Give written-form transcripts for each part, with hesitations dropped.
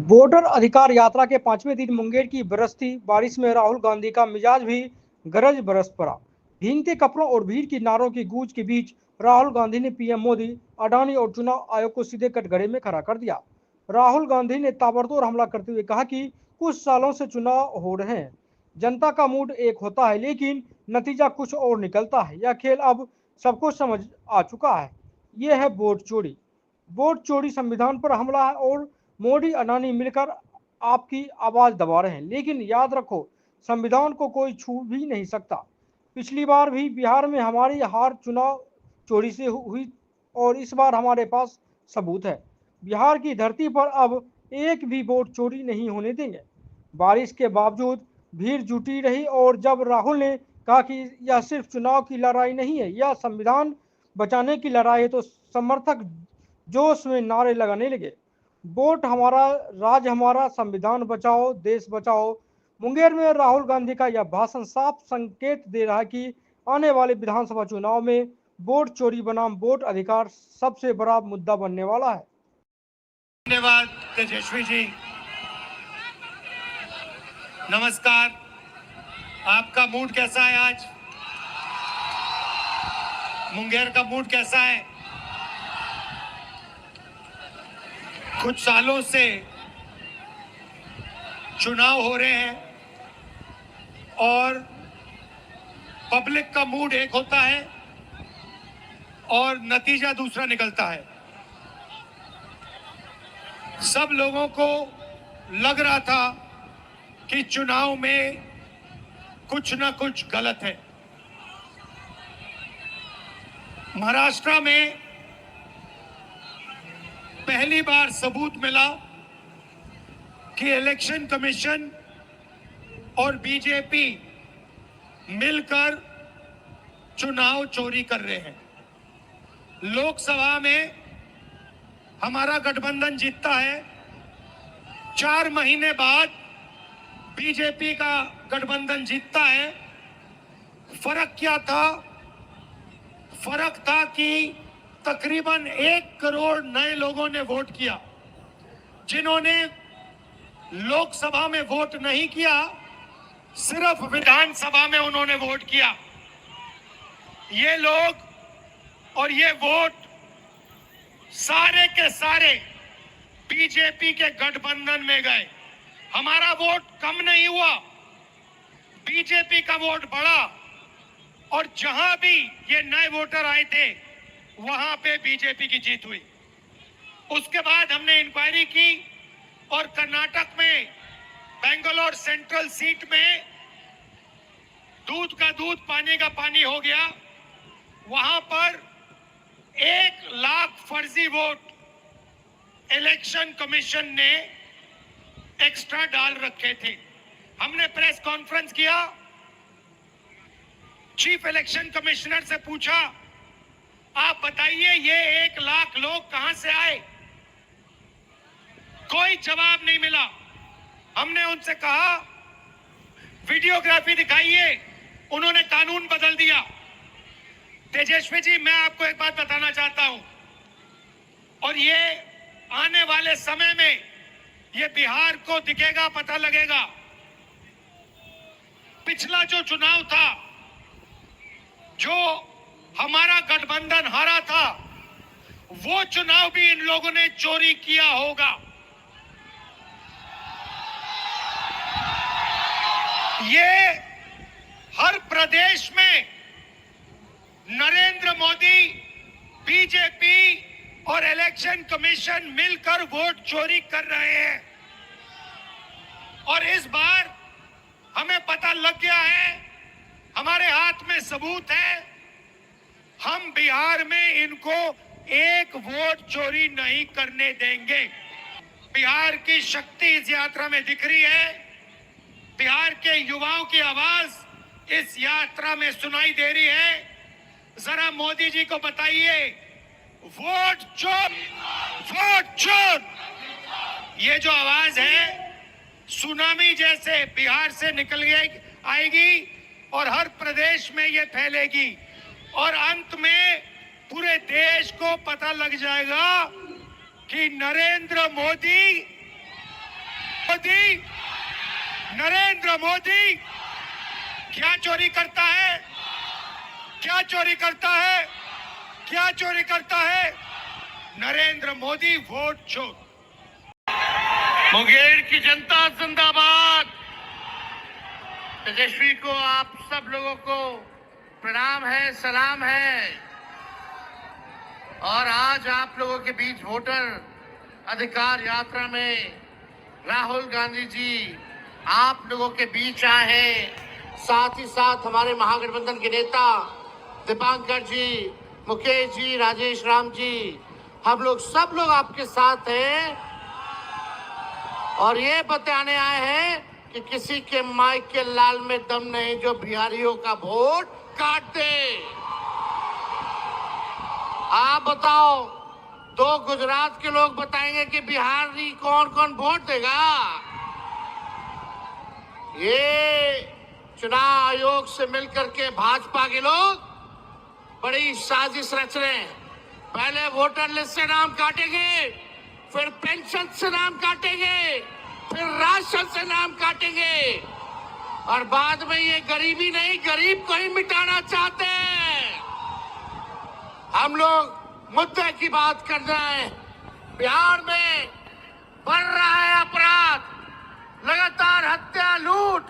Voter अधिकार यात्रा के 5वें दिन मुंगेर की बरसती बारिश में राहुल गांधी का मिजाज भी गरज बरस पड़ा। भीगते कपड़ों और भीड़ की नारों की गूंज के बीच राहुल गांधी ने पीएम मोदी, अडानी और चुनाव आयोग को सीधे कटघरे में खड़ा कर दिया। राहुल गांधी ने ताबड़तोड़ हमला करते हुए कहा कि कुछ सालों से चुनाव हो रहे हैं, जनता का मूड एक होता है लेकिन नतीजा कुछ और निकलता है। यह खेल अब सबको समझ आ चुका है। यह है वोट चोरी। वोट चोरी संविधान पर हमला है और मोदी अडानी मिलकर आपकी आवाज दबा रहे हैं। लेकिन याद रखो, संविधान को कोई छू भी नहीं सकता। पिछली बार भी बिहार में हमारी हार चुनाव चोरी से हुई और इस बार हमारे पास सबूत है। बिहार की धरती पर अब एक भी वोट चोरी नहीं होने देंगे। बारिश के बावजूद भीड़ जुटी रही और जब राहुल ने कहा कि यह सिर्फ चुनाव की लड़ाई नहीं है, यह संविधान बचाने की लड़ाई है, तो समर्थक जोश में नारे लगाने लगे। वोट हमारा, राज हमारा, संविधान बचाओ, देश बचाओ। मुंगेर में राहुल गांधी का यह भाषण साफ संकेत दे रहा है कि आने वाले विधानसभा चुनाव में वोट चोरी बनाम वोट अधिकार सबसे बड़ा मुद्दा बनने वाला है। धन्यवाद तेजस्वी जी। नमस्कार, आपका मूड कैसा है आज? मुंगेर का मूड कैसा है? कुछ सालों से चुनाव हो रहे हैं और पब्लिक का मूड एक होता है और नतीजा दूसरा निकलता है। सब लोगों को लग रहा था कि चुनाव में कुछ ना कुछ गलत है। महाराष्ट्र में पहली बार सबूत मिला कि इलेक्शन कमीशन और बीजेपी मिलकर चुनाव चोरी कर रहे हैं। लोकसभा में हमारा गठबंधन जीतता है, 4 महीने बाद बीजेपी का गठबंधन जीतता है। फर्क क्या था? फर्क था कि तकरीबन 1 करोड़ नए लोगों ने वोट किया। जिन्होंने लोकसभा में वोट नहीं किया, सिर्फ विधानसभा में उन्होंने वोट किया। ये लोग और ये वोट सारे के सारे बीजेपी के गठबंधन में गए। हमारा वोट कम नहीं हुआ, बीजेपी का वोट बढ़ा और जहां भी ये नए वोटर आए थे वहां पे बीजेपी की जीत हुई। उसके बाद हमने इंक्वायरी की और कर्नाटक में बेंगलोर सेंट्रल सीट में दूध का दूध पानी का पानी हो गया। वहां पर 1 लाख फर्जी वोट इलेक्शन कमीशन ने एक्स्ट्रा डाल रखे थे। हमने प्रेस कॉन्फ्रेंस किया, चीफ इलेक्शन कमिश्नर से पूछा, आप बताइए ये 1 लाख लोग कहां से आए? कोई जवाब नहीं मिला। हमने उनसे कहा वीडियोग्राफी दिखाइए, उन्होंने कानून बदल दिया। तेजस्वी जी, मैं आपको एक बात बताना चाहता हूं और ये आने वाले समय में ये बिहार को दिखेगा, पता लगेगा। पिछला जो चुनाव था, जो हमारा गठबंधन हारा था, वो चुनाव भी इन लोगों ने चोरी किया होगा। ये हर प्रदेश में नरेंद्र मोदी, बीजेपी और इलेक्शन कमीशन मिलकर वोट चोरी कर रहे हैं और इस बार हमें पता लग गया है, हमारे हाथ में सबूत है। हम बिहार में इनको एक वोट चोरी नहीं करने देंगे। बिहार की शक्ति इस यात्रा में दिख रही है। बिहार के युवाओं की आवाज इस यात्रा में सुनाई दे रही है। जरा मोदी जी को बताइए, वोट चोर, वोट चोर। ये जो आवाज है सुनामी जैसे बिहार से निकल आएगी और हर प्रदेश में ये फैलेगी और अंत में पूरे देश को पता लग जाएगा कि नरेंद्र मोदी नरेंद्र मोदी क्या चोरी करता है? क्या चोरी करता है? क्या चोरी करता है? नरेंद्र मोदी वोट चोर। मुंगेर की जनता जिंदाबाद। तेजस्वी को आप सब लोगों को प्रणाम है, सलाम है। और आज आप लोगों के बीच वोटर अधिकार यात्रा में राहुल गांधी जी आप लोगों के बीच आए हैं। साथ ही साथ हमारे महागठबंधन के नेता दीपांकर जी, मुकेश जी, राजेश राम जी, हम लोग सब लोग आपके साथ हैं और ये बताने आए हैं कि किसी के माइक के लाल में दम नहीं जो बिहारियों का वोट काट दे। आप बताओ, 2 गुजरात के लोग बताएंगे कि बिहारी कौन कौन वोट देगा। ये चुनाव आयोग से मिलकर के भाजपा के लोग बड़ी साजिश रच रहे हैं। पहले वोटर लिस्ट से नाम काटेंगे, फिर पेंशन से नाम काटेंगे, फिर राशन से नाम काटेंगे और बाद में ये गरीबी नहीं, गरीब को ही मिटाना चाहते हैं। हम लोग मुद्दे की बात कर रहे हैं। बिहार में बढ़ रहा है अपराध, लगातार हत्या, लूट,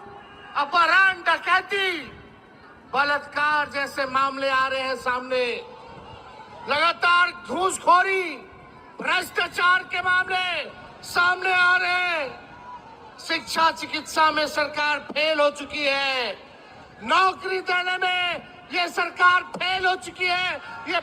अपहरण, डकैती, बलात्कार जैसे मामले आ रहे हैं सामने। लगातार घूसखोरी, भ्रष्टाचार के मामले सामने आ रहे हैं। शिक्षा चिकित्सा में सरकार फेल हो चुकी है। नौकरी देने में ये सरकार फेल हो चुकी है। ये